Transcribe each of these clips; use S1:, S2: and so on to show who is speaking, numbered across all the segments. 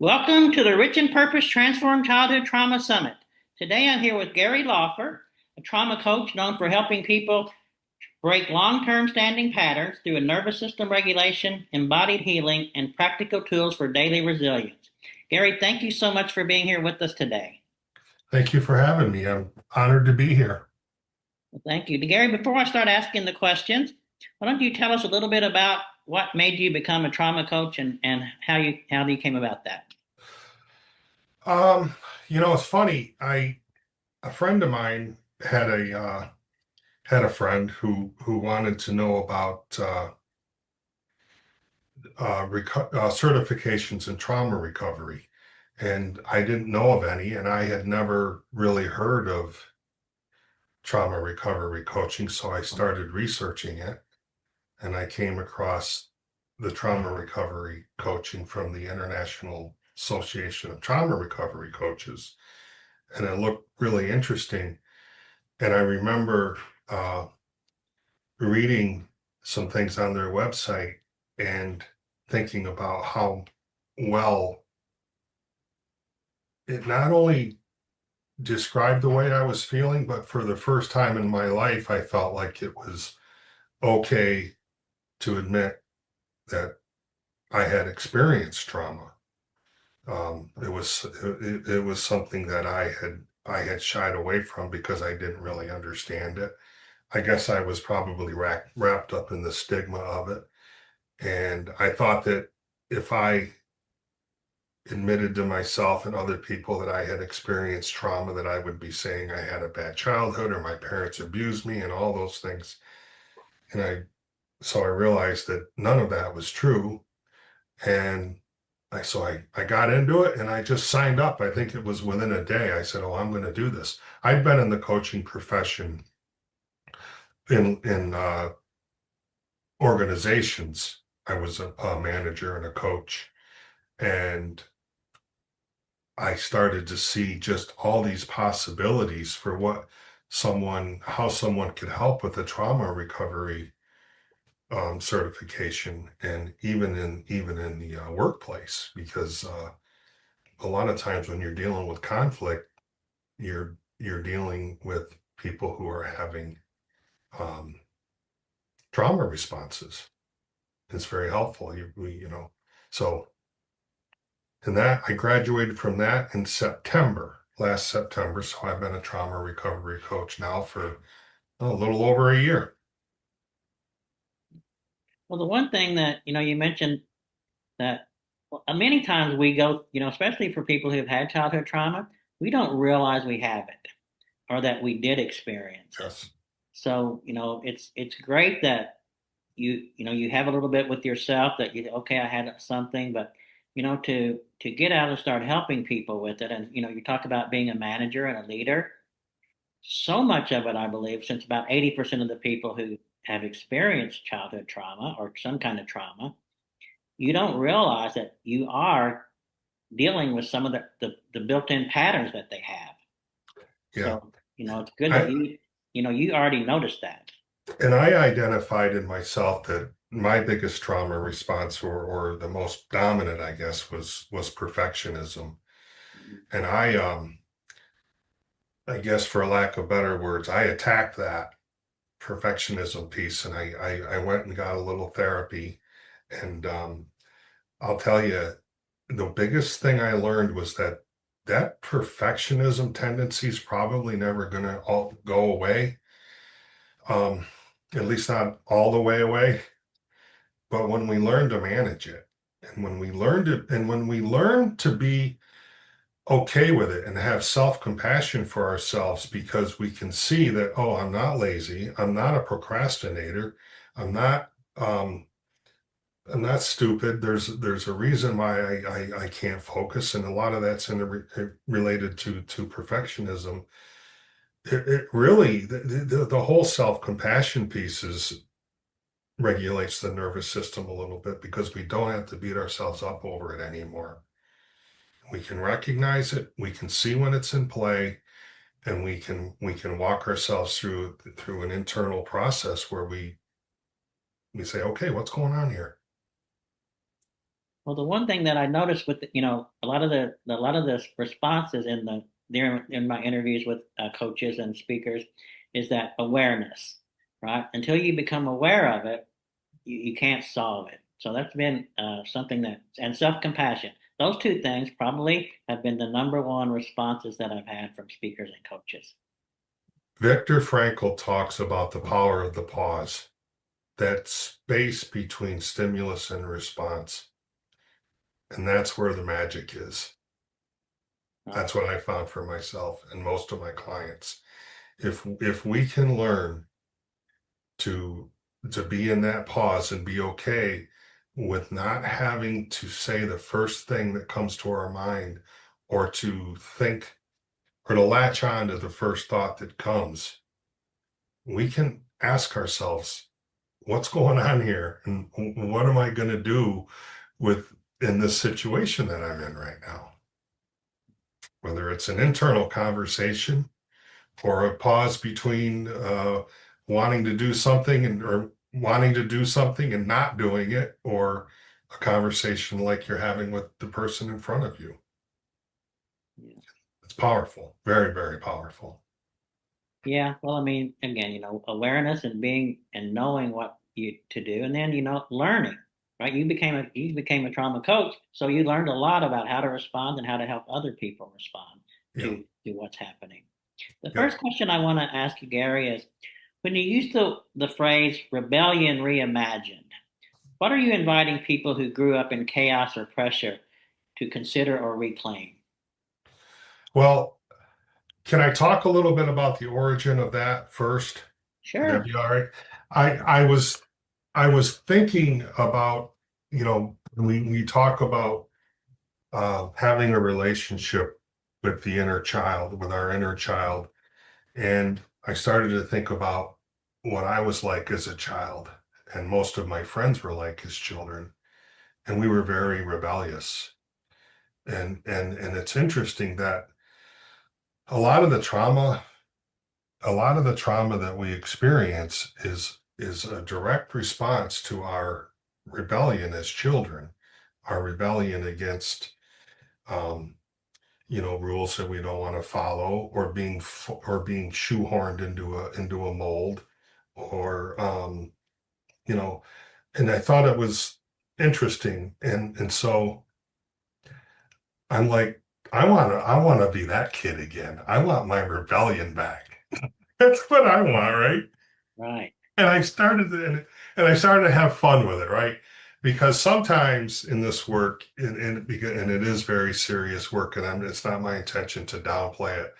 S1: Welcome to the Rich in Purpose Transform Childhood Trauma Summit. Today I'm here with Gary Lougher, a trauma coach known for helping people break long-term standing patterns through a nervous system regulation, embodied healing, and practical tools for daily resilience. Gary, thank you so much for being here with us today.
S2: Thank you for having me. I'm honored to be here.
S1: Well, thank you. Gary, before I start asking the questions, why don't you tell us a little bit about what made you become a trauma coach and how you came about that?
S2: It's funny. A friend of mine had a friend who wanted to know about certifications in trauma recovery, and I didn't know of any, and I had never really heard of trauma recovery coaching, so I started researching it, and I came across the trauma recovery coaching from the International Association of Trauma Recovery Coaches, and it looked really interesting. And I remember reading some things on their website and thinking about how well it not only described the way I was feeling, but for the first time in my life, I felt like it was okay to admit that I had experienced trauma. It was something that I had shied away from because I didn't really understand it. I guess I was probably wrapped up in the stigma of it. And I thought that if I admitted to myself and other people that I had experienced trauma, that I would be saying I had a bad childhood or my parents abused me and all those things. And so I realized that none of that was true. And I got into it and I just signed up. I think it was within a day. I said, "Oh, I'm going to do this." I'd been in the coaching profession in organizations. I was a manager and a coach, and I started to see just all these possibilities for how someone could help with a trauma recovery certification, and even in the workplace, because a lot of times when you're dealing with conflict, you're dealing with people who are having um, trauma responses. It's very helpful. So and that I graduated from that in last September. So I've been a trauma recovery coach now for a little over a year.
S1: Well, the one thing that, you mentioned that many times we go, especially for people who've had childhood trauma, we don't realize we have it or that we did experience it.
S2: Yes.
S1: So, it's great that you have a little bit with yourself that okay, I had something, but to get out and start helping people with it. And you talk about being a manager and a leader. So much of it, I believe, since about 80% of the people who have experienced childhood trauma or some kind of trauma, you don't realize that you are dealing with some of the built-in patterns that they have.
S2: Yeah.
S1: So, it's good that
S2: I
S1: you already noticed that.
S2: and I identified in myself that my biggest trauma response, or the most dominant, I guess, was perfectionism. And I guess for lack of better words, I attacked that perfectionism piece, and I went and got a little therapy. And I'll tell you, the biggest thing I learned was that perfectionism tendency is probably never going to all go away. Um, at least not all the way away. But when we learn to manage it, and when we learn to be okay with it and have self-compassion for ourselves, because we can see that, oh, I'm not lazy, I'm not a procrastinator, I'm not um I'm not stupid. There's a reason why I can't focus, and a lot of that's related to perfectionism. It really the whole self-compassion piece regulates the nervous system a little bit, because we don't have to beat ourselves up over it anymore. We can recognize it, we can see when it's in play, and we can walk ourselves through an internal process where we say, okay, what's going on here?
S1: Well, the one thing that I noticed with a lot of the responses in my interviews with coaches and speakers is that awareness, right? Until you become aware of it, you can't solve it. So that's been something and self-compassion. Those two things probably have been the number one responses that I've had from speakers and coaches.
S2: Viktor Frankl talks about the power of the pause, that space between stimulus and response. And that's where the magic is.
S1: Uh,
S2: That's what I found for myself and most of my clients. If we can learn to to be in that pause and be okay with not having to say the first thing that comes to our mind, or to think, or to latch on to the first thought that comes, we can ask ourselves, what's going on here, and what am I going to do with in this situation that I'm in right now? Whether it's an internal conversation, or a pause between wanting to do something or wanting to do something and not doing it, or a conversation like you're having with the person in front of you.
S1: yeah.
S2: It's powerful, very, very powerful.
S1: Yeah, well, I mean, again, awareness and being and knowing what you to do, and then learning. right? You became a trauma coach, so you learned a lot about how to respond and how to help other people respond
S2: Yeah.
S1: to what's happening. The
S2: Yep.
S1: first question I want to ask you, Gary, is when you use the phrase rebellion reimagined, what are you inviting people who grew up in chaos or pressure to consider or reclaim?
S2: Well, can I talk a little bit about the origin of that first? Would that
S1: Sure.
S2: be all right? I was thinking about, when we talk about having a relationship with the inner child, with our inner child, and I started to think about what I was like as a child, and most of my friends were like as children, and we were very rebellious. And it's interesting that a lot of the trauma, a lot of the trauma that we experience is a direct response to our rebellion as children, our rebellion against um, rules that we don't want to follow, or being shoehorned into a mold, or you know and I thought it was interesting, and so I'm like, I want to be that kid again. I want my rebellion back. That's what I want, right?
S1: Right.
S2: And I started to have fun with it, right? Because sometimes in this work, and it is very serious work, and it's not my intention to downplay it,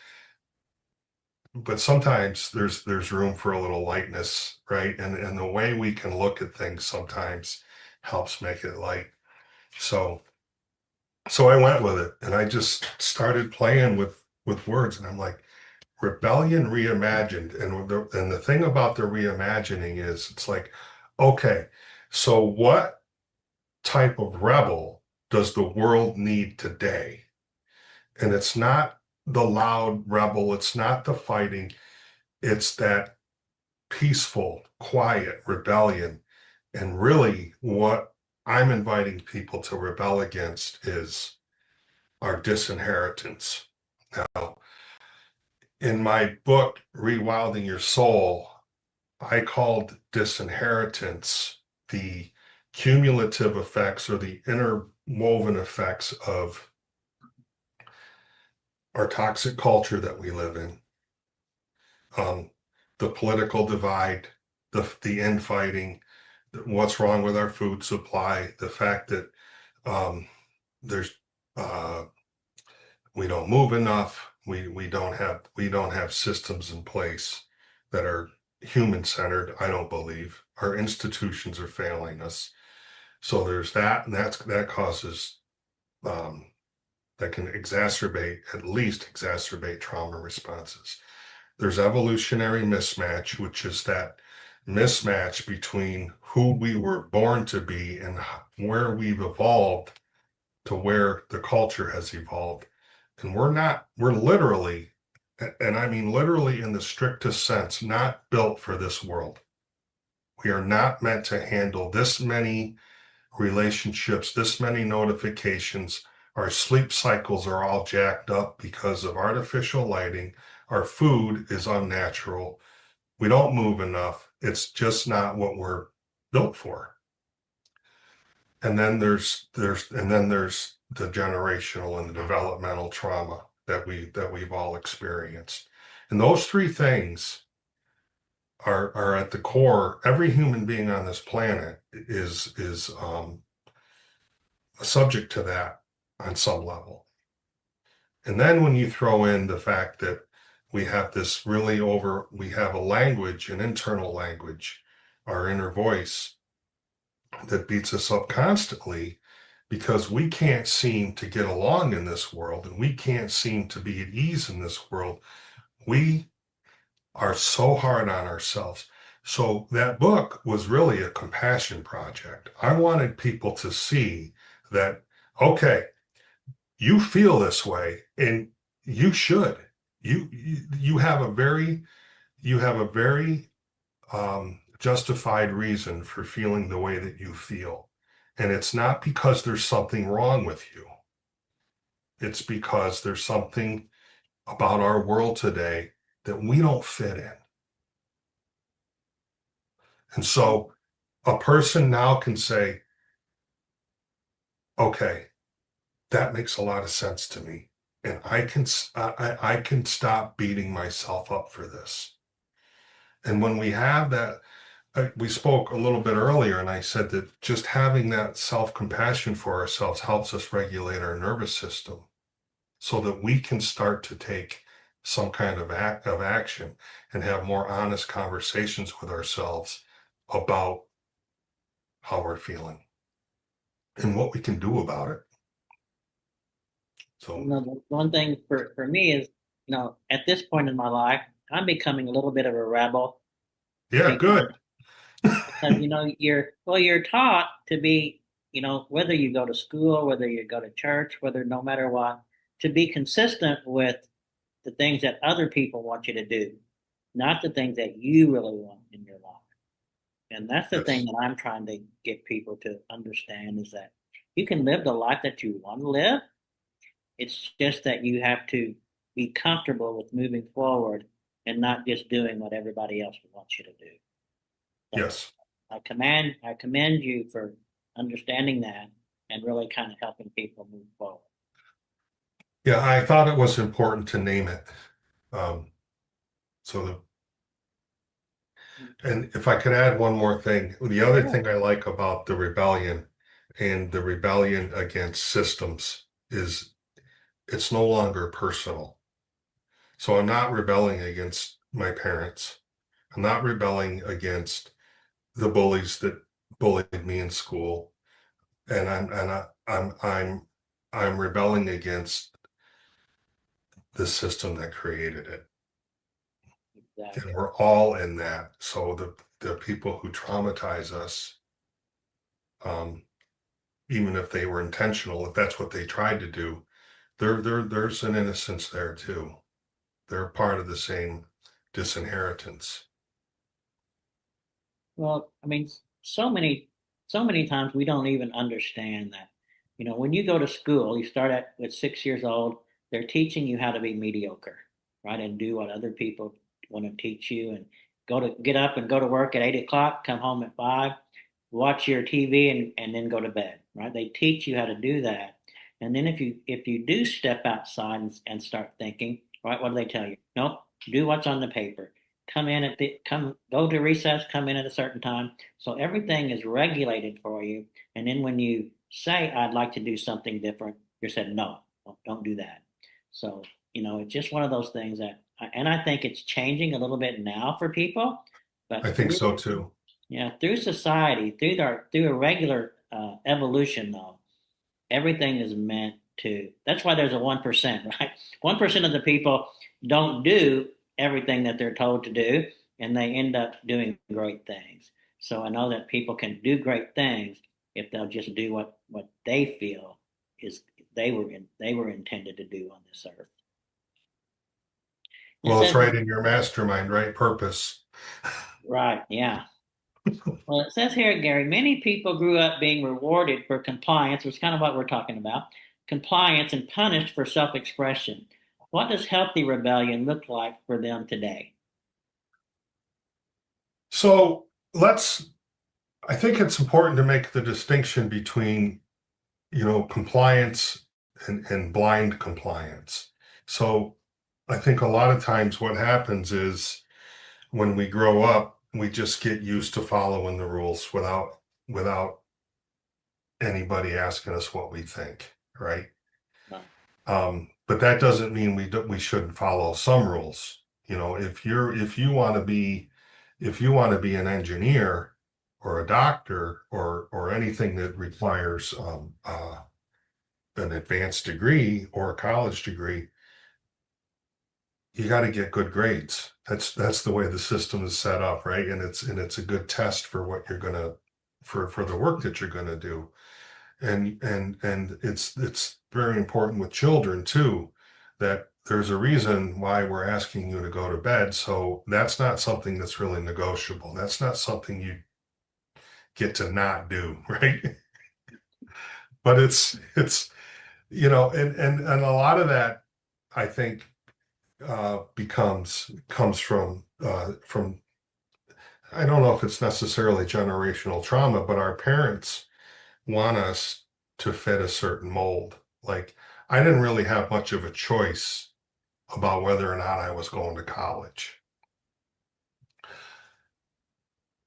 S2: but sometimes there's room for a little lightness, right? And the way we can look at things sometimes helps make it light. So so I went with it, and I just started playing with words, and I'm like, rebellion reimagined. And the thing about the reimagining is, it's like, okay, so what type of rebel does the world need today? And it's not the loud rebel, it's not the fighting, it's that peaceful, quiet rebellion. And really, what I'm inviting people to rebel against is our disinheritance. Now, in my book, Rewilding Your Soul, I called disinheritance the cumulative effects, or the interwoven effects, of our toxic culture that we live in, um, the political divide, the infighting, what's wrong with our food supply, the fact that um, there's uh, we don't move enough, we don't have systems in place that are human centered. I don't believe our institutions are failing us. So there's that, and that causes um, that can at least exacerbate trauma responses. There's evolutionary mismatch, which is that mismatch between who we were born to be and where we've evolved to where the culture has evolved. And we're literally, and I mean literally in the strictest sense, not built for this world. We are not meant to handle this many relationships, this many notifications. Our sleep cycles are all jacked up because of artificial lighting. Our food is unnatural. We don't move enough. It's just not what we're built for. And then there's the generational and the developmental trauma that we've all experienced. And those three things are at the core. Every human being on this planet is subject to that on some level. And then when you throw in the fact that we have a language, an internal language, our inner voice, that beats us up constantly, because we can't seem to get along in this world, and we can't seem to be at ease in this world. We are so hard on ourselves. So that book was really a compassion project. I wanted people to see that, okay, you feel this way, and you should. You have a very justified reason for feeling the way that you feel. And it's not because there's something wrong with you. It's because there's something about our world today that we don't fit in. And so a person now can say, okay, that makes a lot of sense to me. And I can stop beating myself up for this. And when we have that, we spoke a little bit earlier, and I said that just having that self-compassion for ourselves helps us regulate our nervous system so that we can start to take some kind of action and have more honest conversations with ourselves about how we're feeling and what we can do about it. So,
S1: The one thing for me is, at this point in my life, I'm becoming a little bit of a rebel
S2: yeah,
S1: because
S2: good.
S1: you're taught to be, whether you go to school, whether you go to church, whether no matter what, to be consistent with the things that other people want you to do, not the things that you really want in your life. And that's the thing
S2: Yes.
S1: that I'm trying to get people to understand is that you can live the life that you want to live. It's just that you have to be comfortable with moving forward and not just doing what everybody else wants you to do. So
S2: Yes.
S1: I commend you for understanding that and really kind of helping people move forward.
S2: Yeah, I thought it was important to name it. Um, so the And if I could add one more thing, the other
S1: Sure.
S2: thing I like about the rebellion and the rebellion against systems is it's no longer personal. So I'm not rebelling against my parents. I'm not rebelling against the bullies that bullied me in school. I'm rebelling against the system that created it. And
S1: Exactly.
S2: we're all in that. So the people who traumatize us, um, even if they were intentional, if that's what they tried to do, there's an innocence there too. They're part of the same disinheritance.
S1: Well, I mean, so many times we don't even understand that. When you go to school, you start with 6 years old, they're teaching you how to be mediocre, right? And do what other people want to teach you and get up and go to work at 8 o'clock, come home at 5, watch your TV and then go to bed, right? They teach you how to do that. And then if you do step outside and start thinking, right, what do they tell you? Nope, do what's on the paper, come in at the come go to recess, come in at a certain time, so everything is regulated for you. And then when you say I'd like to do something different, you're said no, don't do that. So it's just one of those things that and I think it's changing a little bit now for people,
S2: I
S1: but
S2: think so too.
S1: through society, through a regular evolution though, everything is meant to. That's why there's a 1%, right? 1% of the people don't do everything that they're told to do, and they end up doing great things. So I know that people can do great things if they'll just do what they feel is they were intended to do on this earth. And it
S2: Well, it's
S1: says,
S2: right in your mastermind, right? Purpose.
S1: right, yeah. Well, it says here, Gary, many people grew up being rewarded for compliance, which is kind of what we're talking about, compliance and punished for self expression. What does healthy rebellion look like for them today?
S2: So let's, I think it's important to make the distinction between, compliance and blind compliance. So I think a lot of times what happens is when we grow up, we just get used to following the rules without anybody asking us what we think, right?
S1: Right.
S2: But that doesn't mean we shouldn't follow some rules. If you want to be an engineer or a doctor or anything that requires an advanced degree or a college degree, you got to get good grades. That's the way the system is set up, right? And it's a good test for what you're gonna for the work that you're gonna do. And it's very important with children too, that there's a reason why we're asking you to go to bed. So that's not something that's really negotiable. That's not something you get to not do, right? But it's and a lot of that I think comes from I don't know if it's necessarily generational trauma, but our parents want us to fit a certain mold. Like I didn't really have much of a choice about whether or not I was going to college.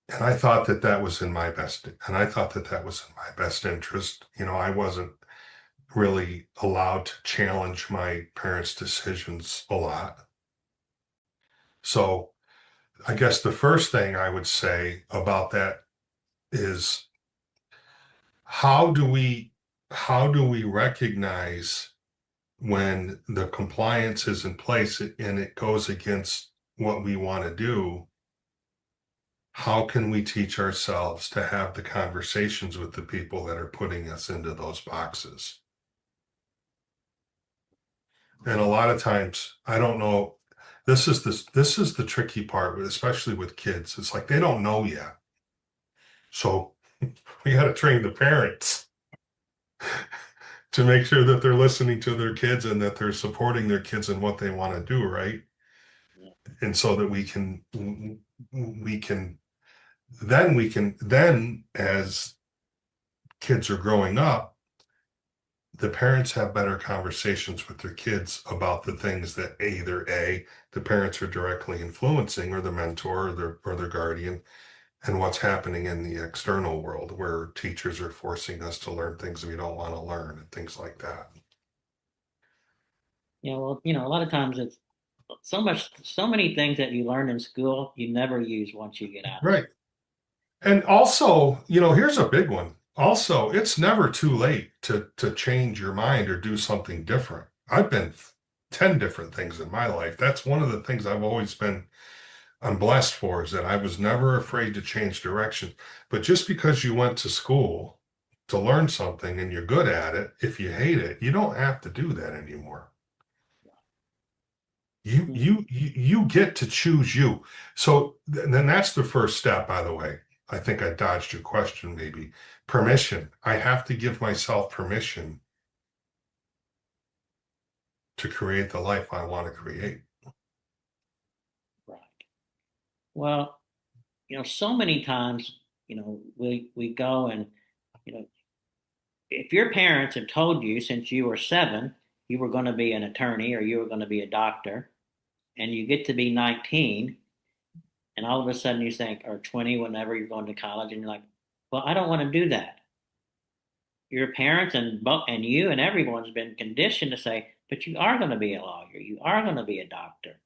S2: And I thought that that was in my best, and I thought that that was in my best interest. I wasn't really allowed to challenge my parents' decisions a lot. So I guess the first thing I would say about that is how do we how do we recognize when the compliance is in place and it goes against what we want to do? How can we teach ourselves to have the conversations with the people that are putting us into those boxes? And a lot of times, I don't know. This is the tricky part, especially with kids. It's like they don't know yet. So we got to train the parents to make sure that they're listening to their kids and that they're supporting their kids in what they want to do, right? And so that we can then as kids are growing up, the parents have better conversations with their kids about the things that either the parents are directly influencing, or the mentor, or their guardian, and what's happening in the external world where teachers are forcing us to learn things we don't want to learn and things like that.
S1: Yeah, well, a lot of times it's so many things that you learn in school you never use once you get out of
S2: Right.
S1: school.
S2: And also, here's a big one. Also, it's never too late to change your mind or do something different. I've been 10 different things in my life. That's one of the things I'm blessed for, is that I was never afraid to change direction. But just because you went to school to learn something and you're good at it, if you hate it, you don't have to do that anymore. You get to choose you. So then that's the first step, by the way. I think I dodged your question, maybe. Permission. I have to give myself permission to create the life I want to create.
S1: Right. Well, so many times, we go and, you know, if your parents have told you since you were 7 you were going to be an attorney or you were going to be a doctor, and you get to be 19, and all of a sudden you think, or 20, whenever you're going to college, and you're like, well, I don't want to do that. Your parents and you and everyone's been conditioned to say, but you are going to be a lawyer, you are going to be a doctor.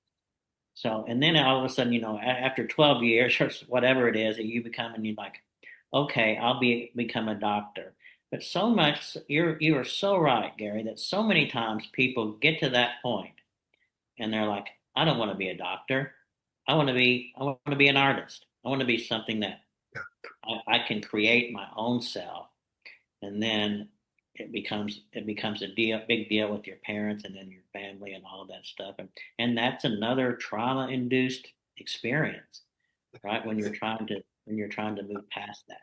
S1: So, and then all of a sudden, after 12 years or whatever it is that you become, and you're like, okay, become a doctor. But so much, you are so right, Gary, that so many times people get to that point and they're like, I don't want to be a doctor. I want to be an artist. I want to be something that I can create my own self. And then it becomes a big deal with your parents and then your family and all of that stuff. And that's another trauma induced experience, right? When you're trying to move past that.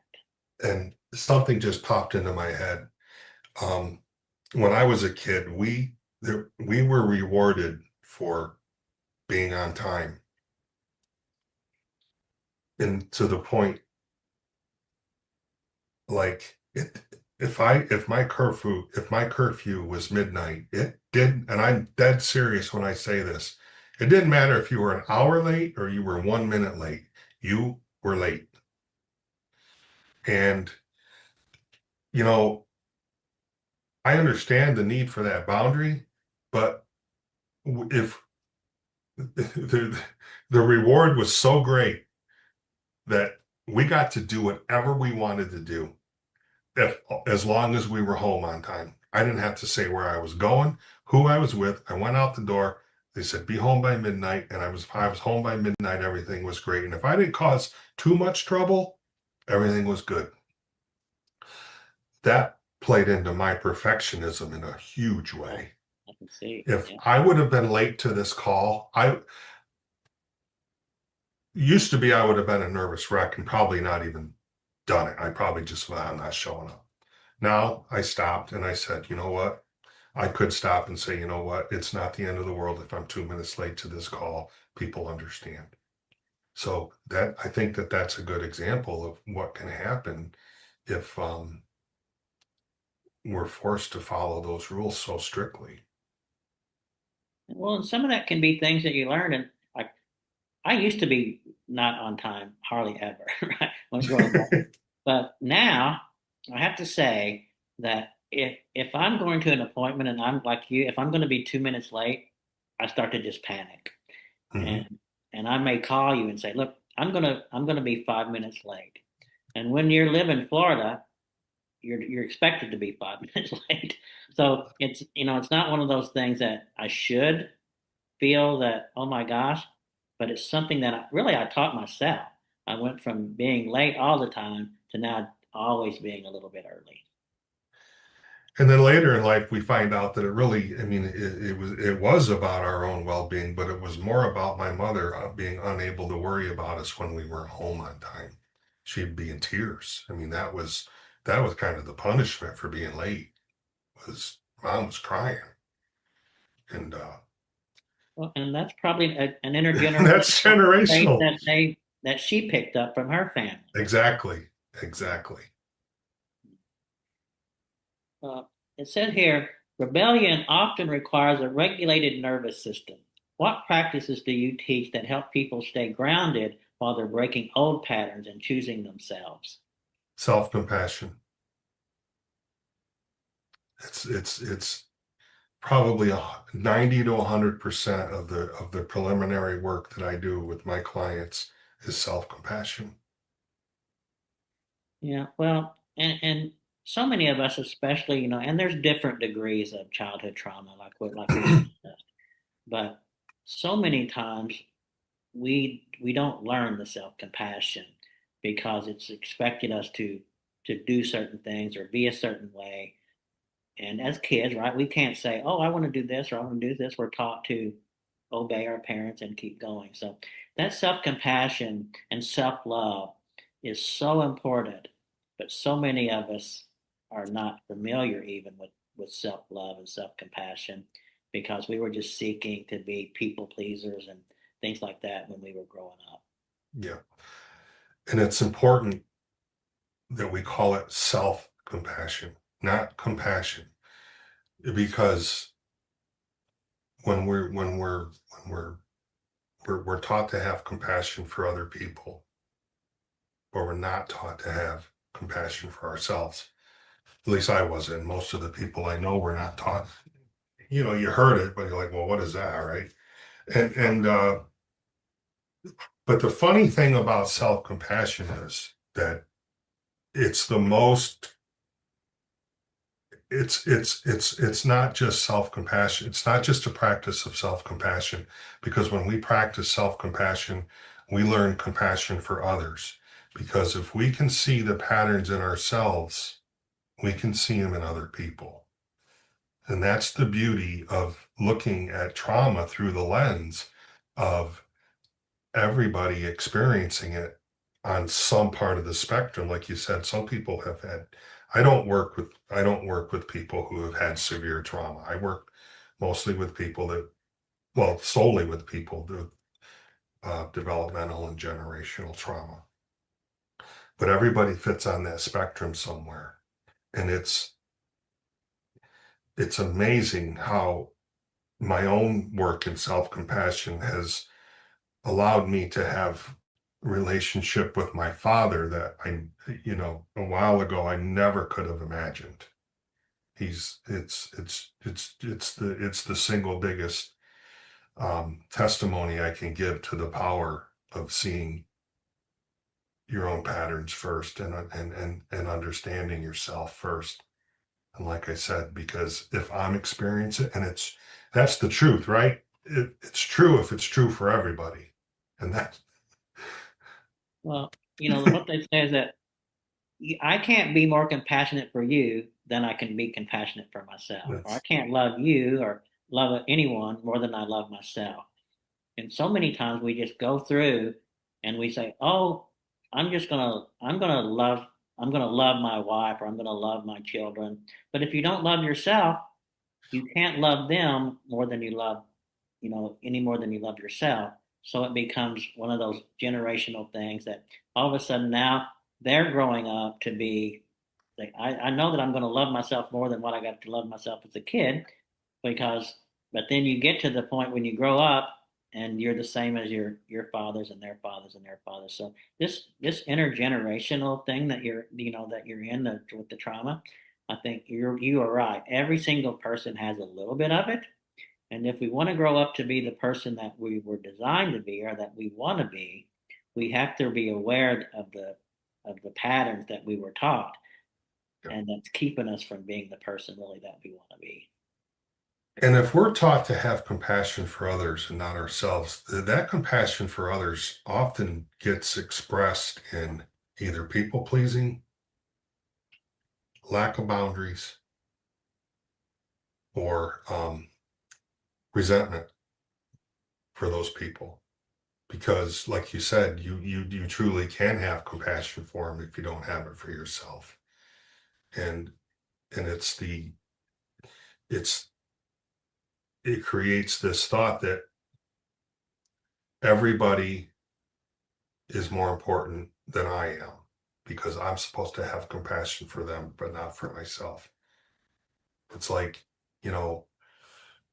S2: And something just popped into my head. Um, when I was a kid, we were rewarded for being on time, and to the point, like if my curfew was midnight, it did, and I'm dead serious when I say this, it didn't matter if you were an hour late or you were 1 minute late, you were late. And you know, I understand the need for that boundary, but if the reward was so great that we got to do whatever we wanted to do, if as long as we were home on time. I didn't have to say where I was going, who I was with. I went out the door. They said be home by midnight, and I was home by midnight. Everything was great, and if I didn't cause too much trouble, everything was good. That played into my perfectionism in a huge way.
S1: I can see.
S2: If
S1: Yeah.
S2: I would have been late to this call, I used to be I would have been a nervous wreck and probably not even done it. I probably just, well, I'm not showing up. Now I stopped and I said, you know what? I could stop and say, you know what? It's not the end of the world if I'm 2 minutes late to this call. People understand. So that I think that that's a good example of what can happen if we're forced to follow those rules so strictly.
S1: Well, and some of that can be things that you learn. And like I used to be not on time, hardly ever, right? When growing up. But now I have to say that if I'm going to an appointment and I'm like you, if I'm going to be 2 minutes late, I start to just panic.
S2: Hmm.
S1: And I may call you and say, look, I'm gonna be 5 minutes late. And when you live in Florida, you're expected to be 5 minutes late. So it's not one of those things that I should feel that, oh my gosh, but it's something that I taught myself. I went from being late all the time to now always being a little bit early.
S2: And then later in life, we find out that it really, I mean, it was about our own well-being, but it was more about my mother being unable to worry about us when we weren't home on time. She'd be in tears. I mean, that was kind of the punishment for being late. Was mom was crying, and
S1: Well, and that's probably an
S2: that's
S1: intergenerational trait
S2: generational.
S1: that she picked up from her family.
S2: Exactly, exactly.
S1: Uh, it said here, rebellion often requires a regulated nervous system. What practices do you teach that help people stay grounded while they're breaking old patterns and choosing themselves?
S2: Self-compassion. It's probably 90 to 100% of the preliminary work that I do with my clients is self-compassion.
S1: Yeah, well, and so many of us, especially, and there's different degrees of childhood trauma, like we discussed, but so many times we don't learn the self-compassion because it's expected us to do certain things or be a certain way. And as kids, right, we can't say, oh, I want to do this or I want to do this. We're taught to obey our parents and keep going. So that self-compassion and self-love is so important, but so many of us are not familiar even with self-love and self-compassion because we were just seeking to be people pleasers and things like that when we were growing up.
S2: Yeah. And it's important that we call it self-compassion, not compassion, because when we're taught to have compassion for other people, but we're not taught to have compassion for ourselves. At least I wasn't. Most of the people I know were not taught. You heard it, but you're like, well, what is that, right? And but the funny thing about self-compassion is that it's the most it's not just self-compassion. It's not just a practice of self-compassion, because when we practice self-compassion, we learn compassion for others. Because if we can see the patterns in ourselves, we can see them in other people. And that's the beauty of looking at trauma through the lens of everybody experiencing it on some part of the spectrum. Like you said, some people have had, I don't work with people who have had severe trauma. I work mostly with people that, well, solely with people with developmental and generational trauma. But everybody fits on that spectrum somewhere. And it's amazing how my own work in self-compassion has allowed me to have relationship with my father that a while ago I never could have imagined. It's the single biggest testimony I can give to the power of seeing your own patterns first, and understanding yourself first. And like I said, because if I'm experiencing it, and that's the truth, right? It's true if it's true for everybody. And that
S1: Well, what they say is that I can't be more compassionate for you than I can be compassionate for myself, or I
S2: that's
S1: can't love you or love anyone more than I love myself. And so many times we just go through and we say, "Oh, I'm gonna love my wife, or I'm gonna love my children." But if you don't love yourself, you can't love them more than you love, any more than you love yourself. So it becomes one of those generational things that all of a sudden now they're growing up to be I know that I'm going to love myself more than what I got to love myself as a kid, because, but then you get to the point when you grow up and you're the same as your fathers and their fathers and their fathers. So this intergenerational thing that you're in with the trauma, I think you are right. Every single person has a little bit of it, and if we want to grow up to be the person that we were designed to be or that we want to be, we have to be aware of the patterns that we were taught, and that's keeping us from being the person really that we want to be.
S2: And if we're taught to have compassion for others and not ourselves, that compassion for others often gets expressed in either people pleasing, lack of boundaries, or resentment for those people. Because, like you said, you truly can have compassion for them if you don't have it for yourself. And and it's it creates this thought that everybody is more important than I am because I'm supposed to have compassion for them, but not for myself. It's like, you know,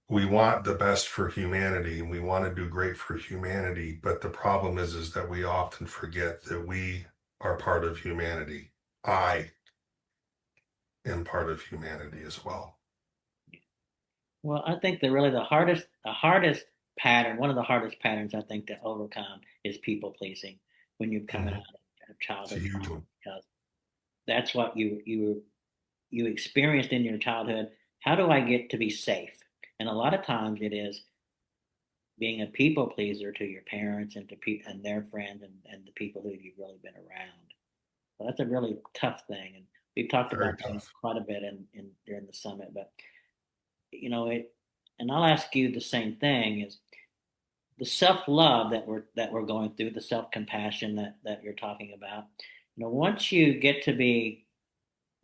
S2: we want the best for humanity and we want to do great for humanity, but the problem is that we often forget that we are part of humanity. I am part of humanity as well.
S1: Well, I think that really the hardest pattern, one of the hardest patterns I think to overcome is people pleasing when you're coming
S2: Mhm.
S1: out of
S2: It's a
S1: childhood
S2: huge
S1: trauma,
S2: one.
S1: because that's what you experienced in your childhood. How do I get to be safe? And a lot of times it is being a people pleaser to your parents and and their friends and the people who you've really been around. So that's a really tough thing, and we've talked
S2: Very
S1: about that
S2: tough.
S1: quite a bit in during the summit. But it, and I'll ask you the same thing: is the self love that we're going through, the self compassion that you're talking about. Once you get to be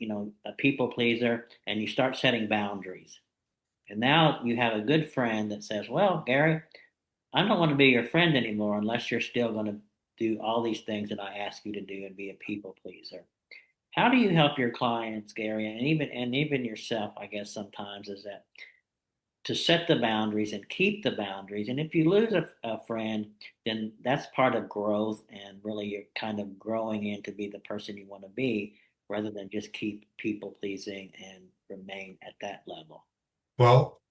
S1: a people pleaser and you start setting boundaries, and now you have a good friend that says, "Well, Gary, I don't want to be your friend anymore unless you're still going to do all these things that I ask you to do and be a people pleaser." How do you help your clients, Gary, and even yourself? I guess sometimes is that to set the boundaries and keep the boundaries. And if you lose a friend, then that's part of growth, and really you're kind of growing in to be the person you want to be, rather than just keep people pleasing and remain at that level.
S2: Well,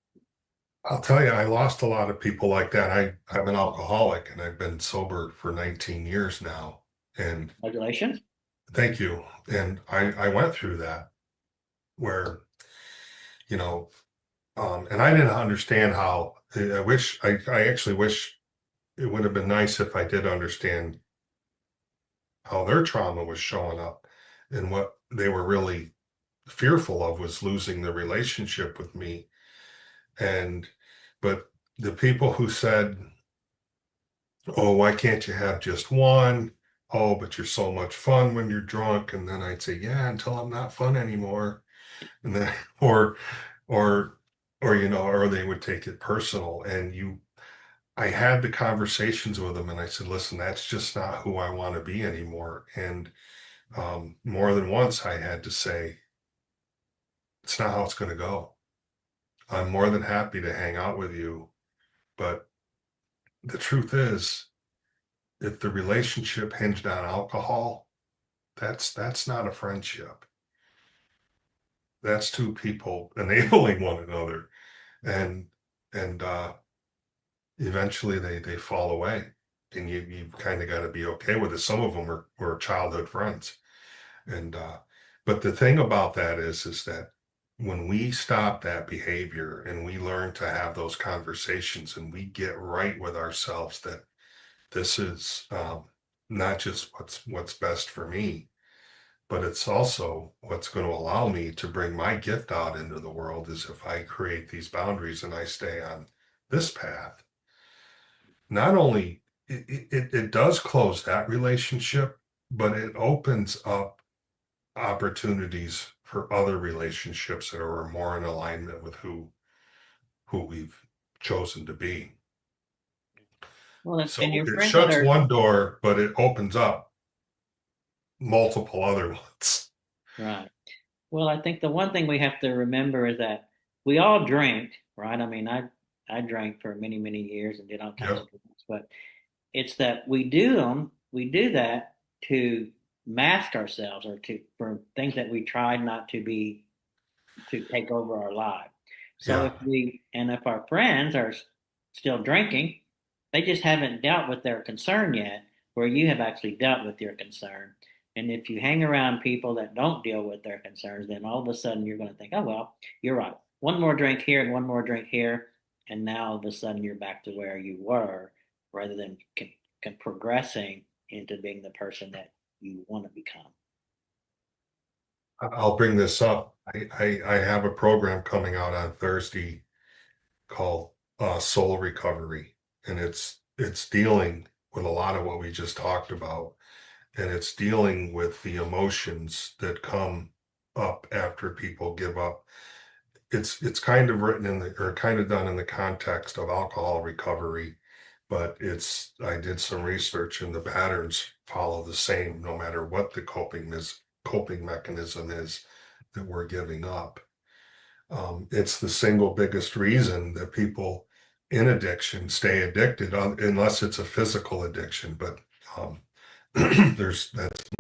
S2: I'll tell you, I lost a lot of people like that. I'm an alcoholic and I've been sober for 19 years now. And
S1: Congratulations.
S2: thank you. And I went through that where, you know, and I didn't understand how, I actually wish it would have been nice if I did understand how their trauma was showing up and what they were really fearful of was losing the relationship with me. And, but the people who said, oh, why can't you have just one? Oh, but you're so much fun when you're drunk. And then I'd say, yeah, until I'm not fun anymore. And then, or, or they would take it personal. I had the conversations with them and I said, listen, that's just not who I want to be anymore. And more than once I had to say, it's not how it's going to go. I'm more than happy to hang out with you. But the truth is, if the relationship hinged on alcohol, that's not a friendship. That's two people enabling one another, and and eventually they fall away, and you've kind of got to be okay with it. Some of them were childhood friends, and but the thing about that is that when we stop that behavior and we learn to have those conversations and we get right with ourselves that this is not just what's best for me, but it's also what's going to allow me to bring my gift out into the world is if I create these boundaries and I stay on this path. Not only it does close that relationship, but it opens up opportunities for other relationships that are more in alignment with who we've chosen to be.
S1: Well, and
S2: So
S1: your
S2: it
S1: friends that
S2: shuts
S1: are
S2: one door, but it opens up multiple other ones.
S1: right. Well, I think the one thing we have to remember is that we all drink, right? I mean, I drank for many, many years and did all kinds
S2: Yep.
S1: of things, but it's that we do that to mask ourselves or to for things that we tried not to be to take over our life. So
S2: Yeah.
S1: if our friends are still drinking, they just haven't dealt with their concern yet, where you have actually dealt with your concern. And if you hang around people that don't deal with their concerns, then all of a sudden you're going to think, oh, well, you're right. One more drink here and one more drink here. And now all of a sudden you're back to where you were rather than progressing into being the person that you want to become.
S2: I'll bring this up. I have a program coming out on Thursday called Soul Recovery, and it's dealing with a lot of what we just talked about, and it's dealing with the emotions that come up after people give up. It's kind of written in the or kind of done in the context of alcohol recovery, but it's I did some research and the patterns follow the same no matter what the coping mechanism is that we're giving up. It's the single biggest reason that people in addiction stay addicted, unless it's a physical addiction. But um, that's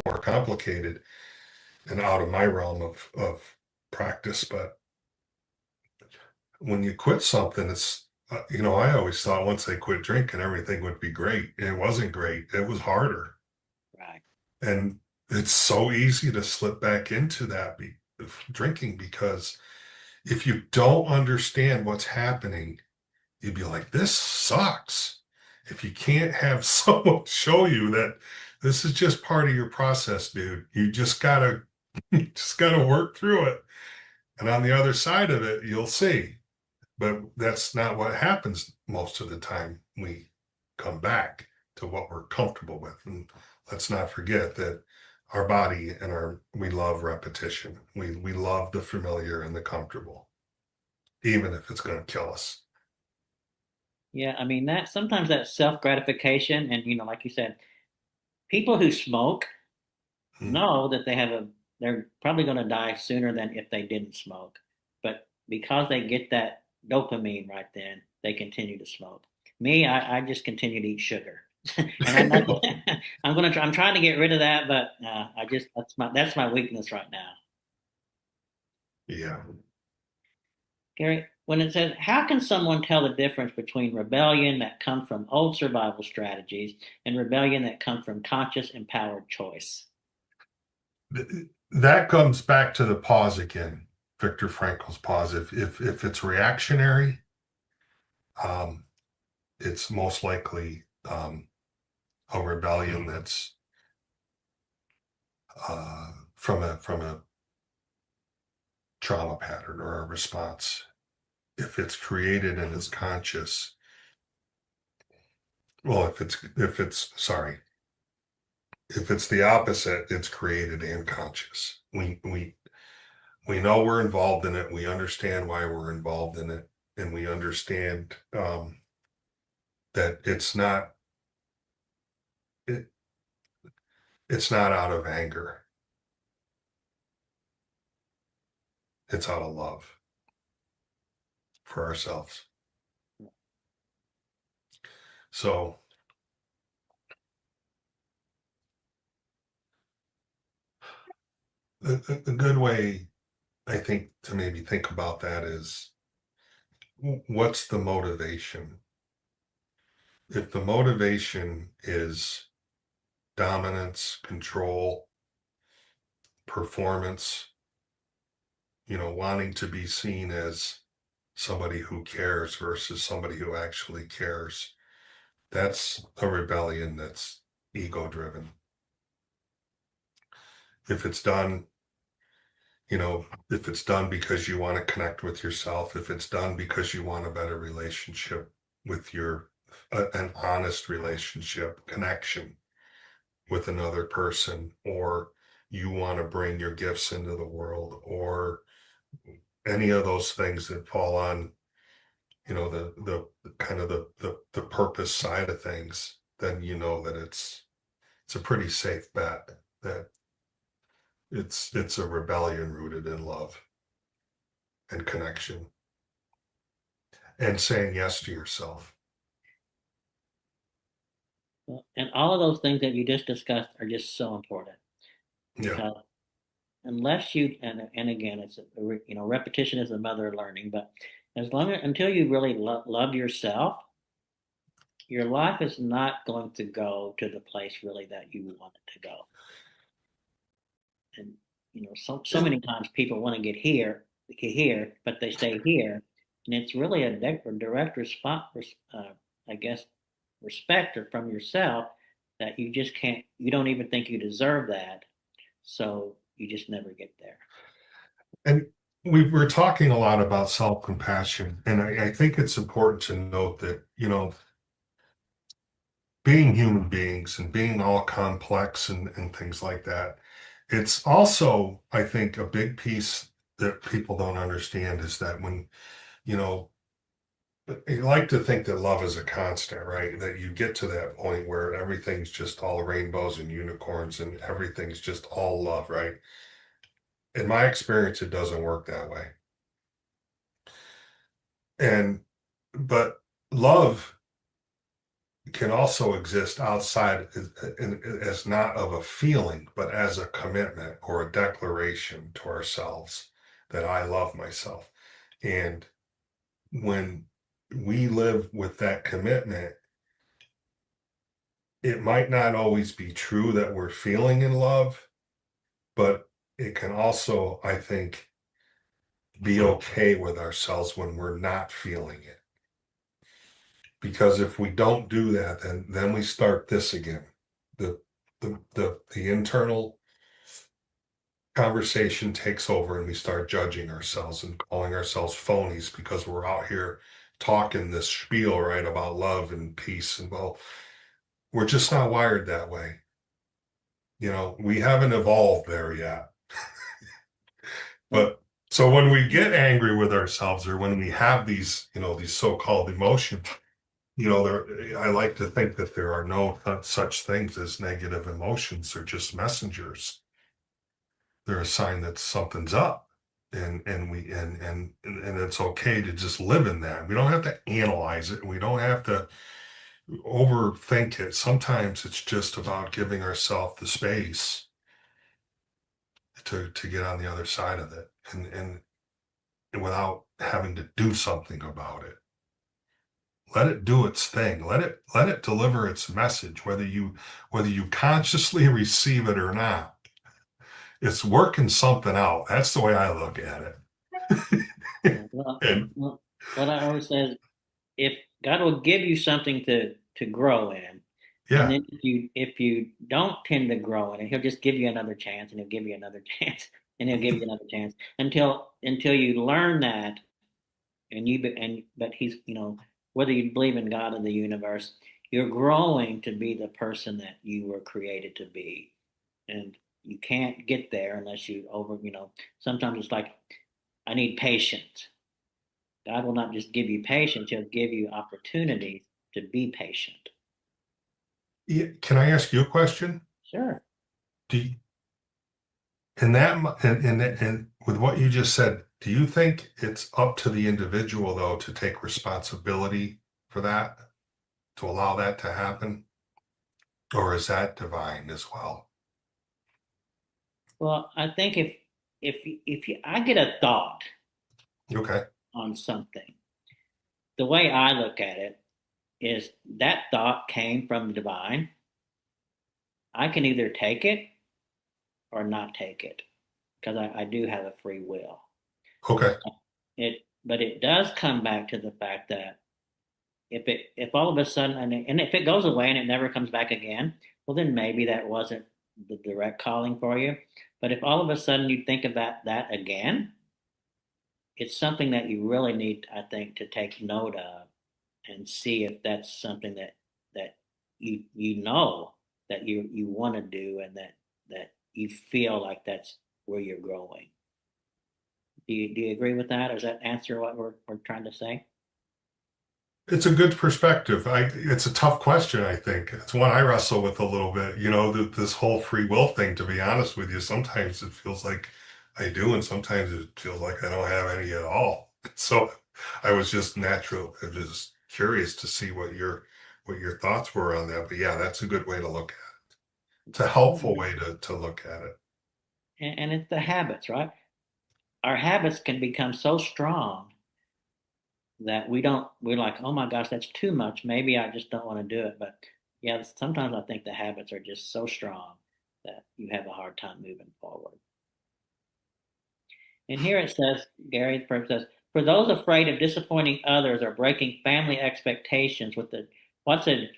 S2: more complicated and out of my realm of practice. But when you quit something, it's I always thought once I quit drinking, everything would be great. It wasn't great. It was harder,
S1: Right.
S2: and it's so easy to slip back into that drinking because if you don't understand what's happening, you'd be like, this sucks. If you can't have someone show you that this is just part of your process, dude, you just gotta work through it. And on the other side of it, you'll see. But that's not what happens most of the time. We come back to what we're comfortable with. And let's not forget that our body and we love repetition. We love the familiar and the comfortable, even if it's going to kill us.
S1: Yeah, I mean that sometimes that self gratification, and like you said, people who smoke
S2: Mm.
S1: know that they're probably going to die sooner than if they didn't smoke, but because they get that dopamine right then, they continue to smoke. Me, I just continue to eat sugar, and I'm trying to get rid of that, but I just that's my weakness right now.
S2: Yeah.
S1: Gary, when it says, how can someone tell the difference between rebellion that comes from old survival strategies and rebellion that comes from conscious, empowered choice?
S2: That comes back to the pause again, Viktor Frankl's pause. If it's reactionary, um, it's most likely a rebellion that's from a trauma pattern or a response. If it's created and it's conscious, well, if it's sorry, if it's the opposite, it's created and conscious. We know we're involved in it. We understand why we're involved in it, and we understand that it, it's not out of anger. It's out of love for ourselves. So a good way, I think, to maybe think about that is what's the motivation? If the motivation is dominance, control, performance, wanting to be seen as somebody who cares versus somebody who actually cares, that's a rebellion that's ego driven. If it's done, if it's done because you want to connect with yourself, if it's done because you want a better relationship with an honest relationship, connection with another person, or you want to bring your gifts into the world, or any of those things that fall on, the kind of the purpose side of things, then you know that it's a pretty safe bet that It's a rebellion rooted in love and connection and saying yes to yourself.
S1: Well, and all of those things that you just discussed are just so important
S2: Yeah.
S1: because unless you and again, it's repetition is the mother of learning. But as long as until you really love yourself, your life is not going to go to the place really that you want it to go. And so many times people want to get here, but they stay here, and it's really a direct response. I guess respect from yourself that you just can't. You don't even think you deserve that, so you just never get there.
S2: And we were talking a lot about self-compassion, and I think it's important to note that, being human beings and being all complex and things like that, it's also, I think, a big piece that people don't understand is that when, you know, you like to think that love is a constant, right? That you get to that point where everything's just all rainbows and unicorns and everything's just all love, right? In my experience, it doesn't work that way. And, but love can also exist outside as not of a feeling, but as a commitment or a declaration to ourselves that I love myself. And when we live with that commitment, it might not always be true that we're feeling in love, but it can also, I think, be okay with ourselves when we're not feeling it. Because if we don't do that, then we start this again. The the internal conversation takes over and we start judging ourselves and calling ourselves phonies because we're out here talking this spiel, right, about love and peace. And well, we're just not wired that way. We haven't evolved there yet.
S1: Well,
S2: But so when we get angry with ourselves or when we have these so-called emotions, I like to think that there are no such things as negative emotions. They're just messengers. They're a sign that something's up, and it's okay to just live in that. We don't have to analyze it. We don't have to overthink it. Sometimes it's just about giving ourselves the space to get on the other side of it, and without having to do something about it. Let it do its thing. Let it deliver its message, whether you consciously receive it or not. It's working something out. That's the way I look at it.
S1: yeah, well,
S2: And
S1: well, what I always say is, if God will give you something to grow in, and
S2: yeah,
S1: then if you don't tend to grow in it, He'll just give you another chance, and He'll give you another chance, and He'll give you another chance until you learn that, but He's whether you believe in God or the universe, you're growing to be the person that you were created to be, and you can't get there unless you over. Sometimes it's like I need patience. God will not just give you patience, He'll give you opportunities to be patient.
S2: yeah. Can I ask you a question?
S1: Sure.
S2: Do you, in that and with what you just said, do you think it's up to the individual though to take responsibility for that, to allow that to happen, or is that divine as well?
S1: Well, I think I get a thought
S2: Okay.
S1: on something, the way I look at it is that thought came from the divine. I can either take it or not take it because I do have a free will.
S2: Okay.
S1: But it does come back to the fact that if all of a sudden and if it goes away and it never comes back again, well then maybe that wasn't the direct calling for you. But if all of a sudden you think about that again, it's something that you really need, I think, to take note of and see if that's something that you that you want to do and that you feel like that's where you're growing. Do you agree with that? Or does that answer what we're trying to say?
S2: It's a good perspective. It's a tough question, I think. It's one I wrestle with a little bit. This whole free will thing, to be honest with you, sometimes it feels like I do, and sometimes it feels like I don't have any at all. So I was just just curious to see what your thoughts were on that. But yeah, that's a good way to look at it. It's a helpful way to look at it.
S1: And it's the habits, right? Our habits can become so strong that we're like, oh my gosh, that's too much. Maybe I just don't want to do it. But yeah, sometimes I think the habits are just so strong that you have a hard time moving forward. And here it says, Gary Firm says, for those afraid of disappointing others or breaking family expectations what's a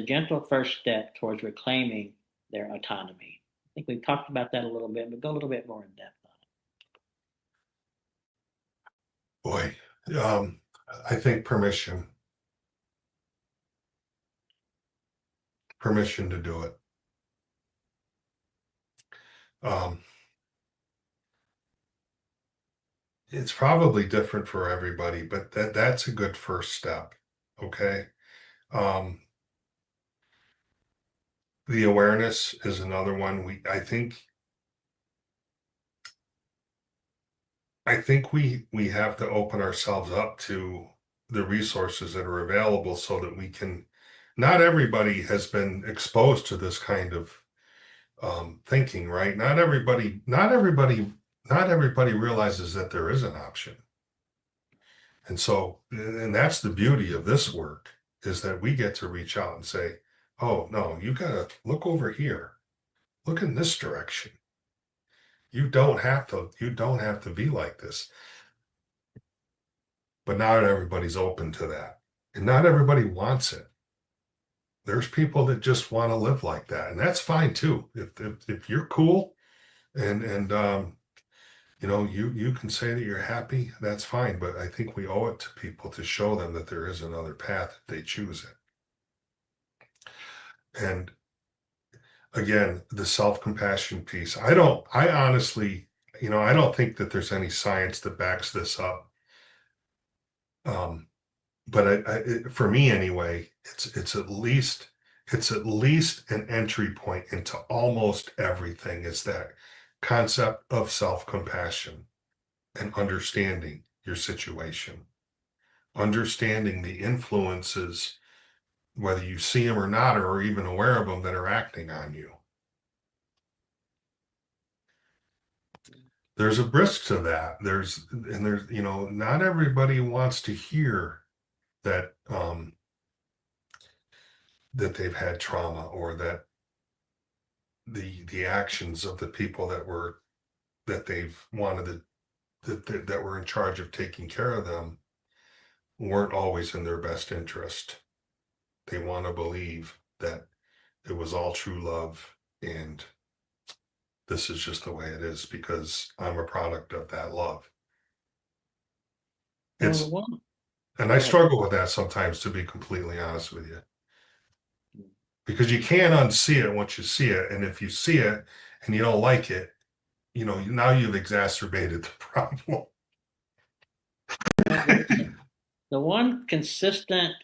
S1: gentle first step towards reclaiming their autonomy? I think we've talked about that a little bit, but go a little bit more in depth on
S2: Boy, um, I think permission to do it. Um, it's probably different for everybody, but that's a good first step. Okay. Um, the awareness is another one. I think we have to open ourselves up to the resources that are available so that we can. Not everybody has been exposed to this kind of thinking, right? Not everybody realizes that there is an option. And that's the beauty of this work, is that we get to reach out and say, oh, no, you got to look over here. Look in this direction. You don't have to be like this. But not everybody's open to that. And not everybody wants it. There's people that just want to live like that. And that's fine too. If you're cool and you can say that you're happy, that's fine. But I think we owe it to people to show them that there is another path if they choose it. And again, the self-compassion piece. I honestly, I don't think that there's any science that backs this up. Um, but for me anyway, it's at least an entry point into almost everything. Is that concept of self-compassion and understanding your situation, understanding the influences, whether you see them or not, or are even aware of them, that are acting on you. There's a risk to that. Not everybody wants to hear that that they've had trauma, or that the actions of the people that they've wanted that were in charge of taking care of them weren't always in their best interest. They want to believe that it was all true love, and this is just the way it is because I'm a product of that love.
S1: it. Well,
S2: It's
S1: one,
S2: and I
S1: go ahead.
S2: struggle with that sometimes, to be completely honest with you, because you can't unsee it once you see it. And if you see it and you don't like it, now you've exacerbated the problem.
S1: Well, the one consistent,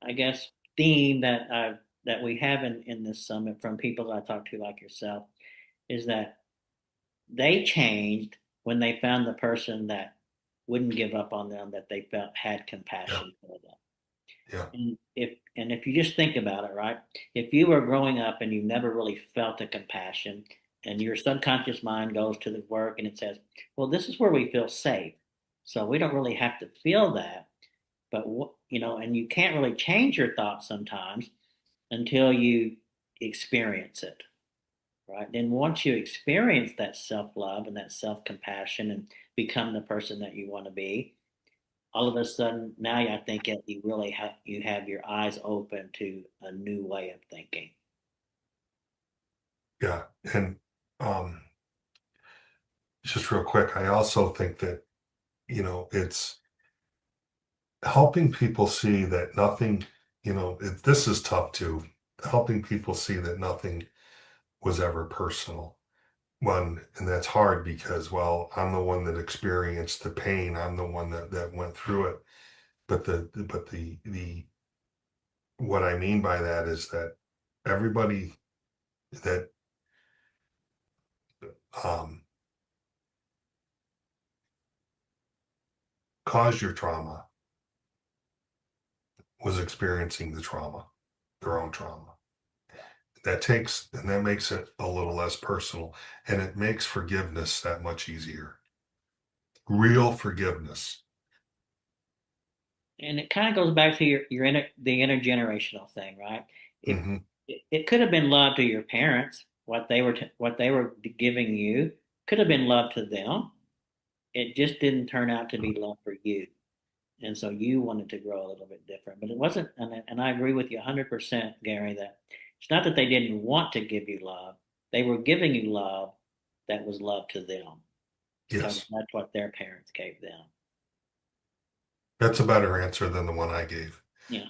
S1: I guess, theme that we have in this summit from people that I talk to like yourself is that they changed when they found the person that wouldn't give up on them, that they felt had
S2: Yeah,
S1: compassion for them.
S2: yeah,
S1: And if you just think about it, right? If you were growing up and you never really felt a compassion, and your subconscious mind goes to the work and it says, "Well, this is where we feel safe, so we don't really have to feel that." But and you can't really change your thoughts sometimes until you experience it, right? Then once you experience that self love and that self compassion and become the person that you want to be, all of a sudden now I think that you have your eyes open to a new way of thinking.
S2: yeah. And um, just real quick, I also think that it's helping people see that nothing. This is tough too. Helping people see that nothing was ever personal. And that's hard because, well, I'm the one that experienced the pain. I'm the one that went through it. but the what I mean by that is that everybody that um, caused your trauma was experiencing the trauma, their own trauma. That makes it a little less personal, and it makes forgiveness that much easier. Real forgiveness.
S1: And it kind of goes back to the intergenerational thing, right? It,
S2: Hmm.
S1: it could have been love to your parents, what they were giving you could have been love to them. It just didn't turn out to be love for you, and so you wanted to grow a little bit different. But it wasn't, and I agree with you 100%, Gary, that it's not that they didn't want to give you love; they were giving you love that was love to them because
S2: Yes,
S1: that's what their parents gave them.
S2: that's a better answer than the one I gave.
S1: Yeah.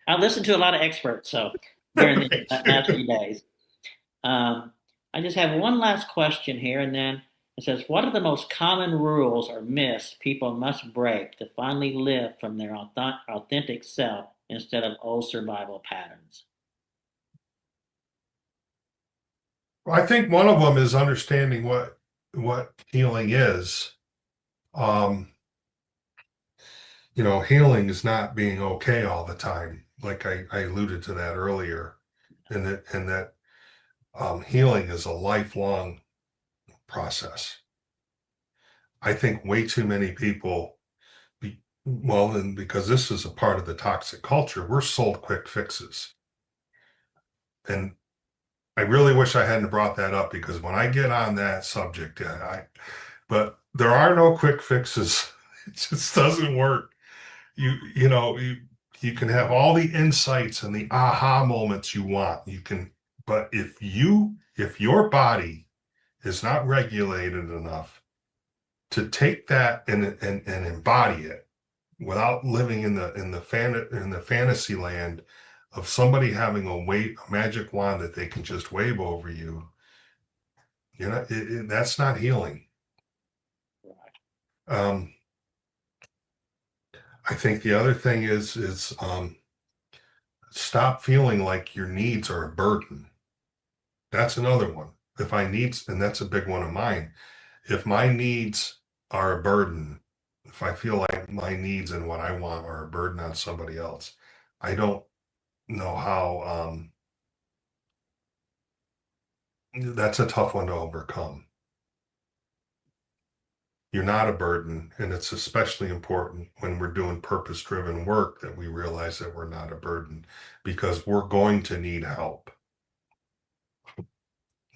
S1: I listened to a lot of experts, so during the
S2: Thank
S1: last
S2: you.
S1: few days. Um, I just have one last question here, and then it says, "What are the most common rules or myths people must break to finally live from their authentic self instead of old survival patterns?"
S2: I think one of them is understanding what healing is. Um, healing is not being okay all the time. Like I alluded to that earlier, and that healing is a lifelong process. I think way too many people, and because this is a part of the toxic culture, we're sold quick fixes. And I really wish I hadn't brought that up because when I get on that subject, but there are no quick fixes. It just doesn't work. You can have all the insights and the aha moments you want. But if your body is not regulated enough to take that and embody it without living in the fantasy land of somebody having a magic wand that they can just wave over you, that's not healing.
S1: Right.
S2: Um, I think the other thing is stop feeling like your needs are a burden. That's another one. If I need, and that's a big one of mine. If my needs are a burden, if I feel like my needs and what I want are a burden on somebody else, I don't know how. That's a tough one to overcome. You're not a burden, and it's especially important when we're doing purpose-driven work that we realize that we're not a burden because we're going to need help.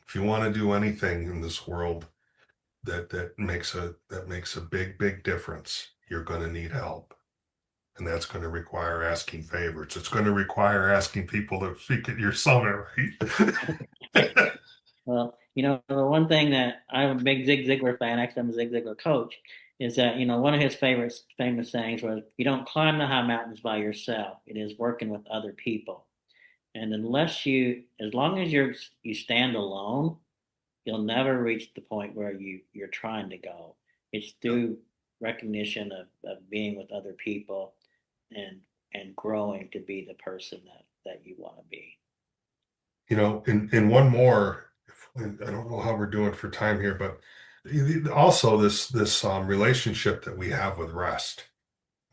S2: If you want to do anything in this world that makes a big difference, you're going to need help. And that's going to require asking favors. It's going to require asking people to seek at your summit, right?
S1: Well, the one thing that I'm a big Zig Ziglar fan, actually, I'm a Zig Ziglar coach, is that, one of his favorite famous sayings was, "You don't climb the high mountains by yourself. It is working with other people." And as long as you stand alone, you'll never reach the point where you're trying to go. It's through recognition of being with other people and growing to be the person that you want to be.
S2: In one more, I don't know how we're doing for time here, but also this relationship that we have with rest,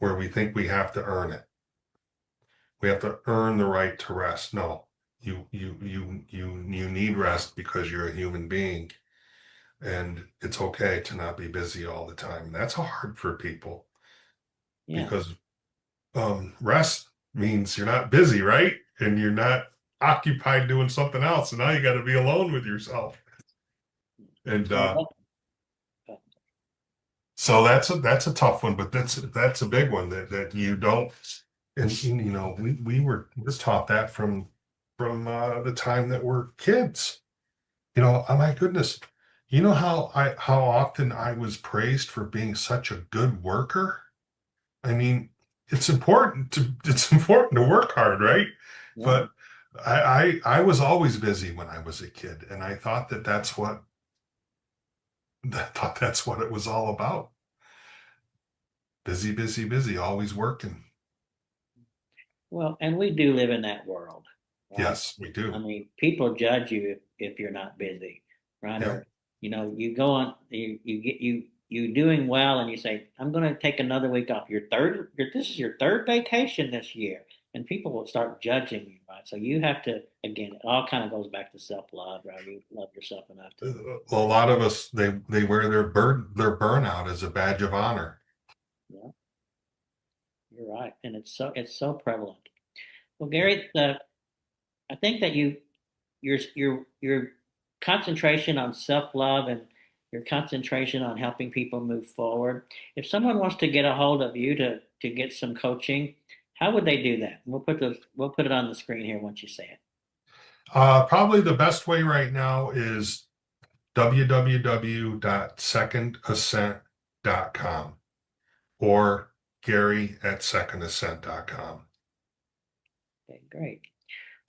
S2: where we think we have to earn it. We have to earn the right to rest. No, you need rest because you're a human being, and it's okay to not be busy all the time. That's hard for people
S1: Yeah.
S2: because rest means you're not busy, right? And you're not occupied doing something else. And now you got to be alone with yourself. And
S1: Well,
S2: so that's a tough one, but that's a big one that you don't. And we were just taught that from the time that we're kids. Oh my goodness, how often I was praised for being such a good worker. I mean, it's important to work hard, right?
S1: yeah.
S2: But I was always busy when I was a kid, and I thought I thought that's what it was all about. busy, busy, busy, always working.
S1: Well, and we do live in that world, right?
S2: Yes, we
S1: I
S2: do.
S1: mean, people judge you if you're not busy, right?
S2: Yeah.
S1: Or you go on, you doing well, and you say, "I'm going to take another week off." This is your third vacation this year, and people will start judging you, right? So you have to, again, it all kind of goes back to self love, right? You love yourself enough to.
S2: A lot of us, they wear their burnout as a badge of honor.
S1: Yeah, you're right, and it's so prevalent. Well, Gary, I think that your concentration on self-love and your concentration on helping people move forward. If someone wants to get a hold of you to get some coaching, how would they do that? We'll put it on the screen here once you say it.
S2: Probably the best way right now is www.secondascent.com or Gary@secondascent.com.
S1: Okay, great.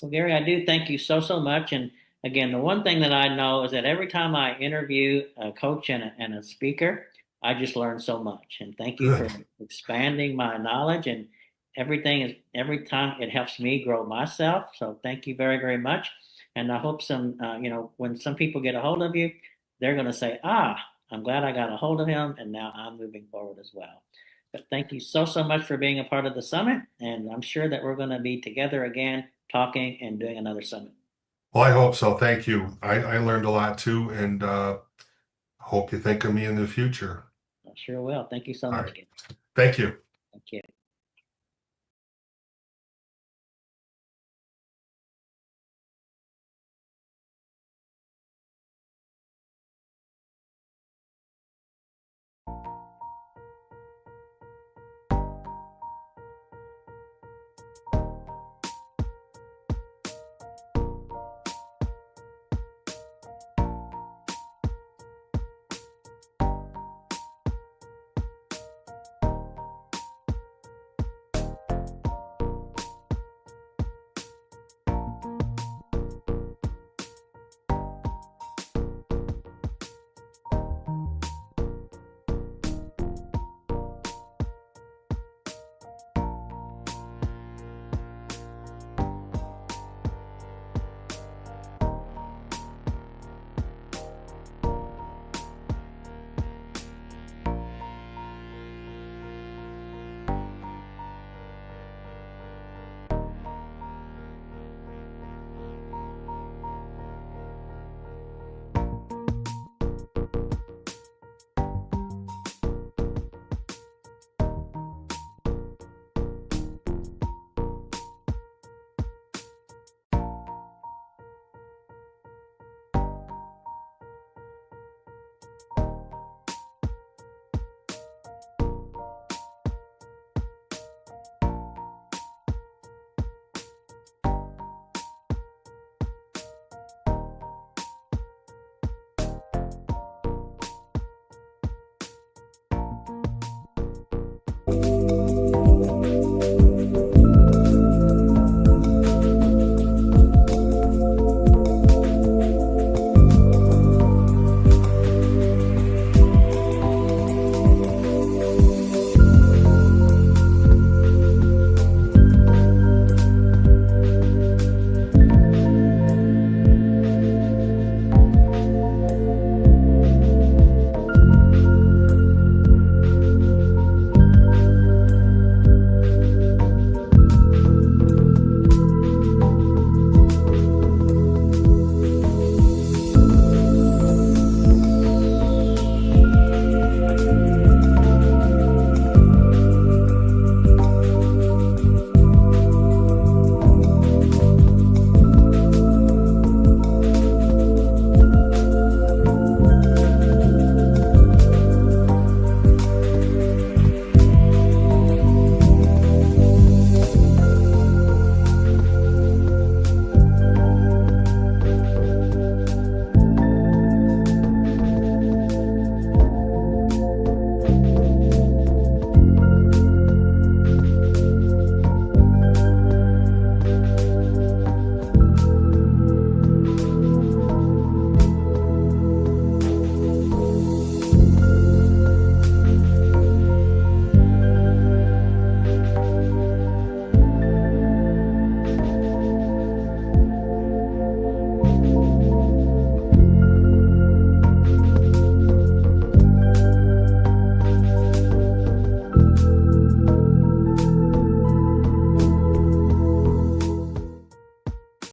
S1: Well, Gary, I do thank you so much. And again, the one thing that I know is that every time I interview a coach and a speaker, I just learn so much. And thank you for
S2: Good.
S1: expanding my knowledge, and every time it helps me grow myself. So thank you very much. And I hope when some people get a hold of you, they're going to say, I'm glad I got a hold of him, and now I'm moving forward as well. But thank you so much for being a part of the summit. And I'm sure that we're going to be together again, talking and doing another summit.
S2: Well, I hope so. Thank you. I learned a lot too, and hope you think of me in the future.
S1: I sure will. Thank you so
S2: All
S1: much
S2: right.
S1: again.
S2: Thank you.
S1: Thank you.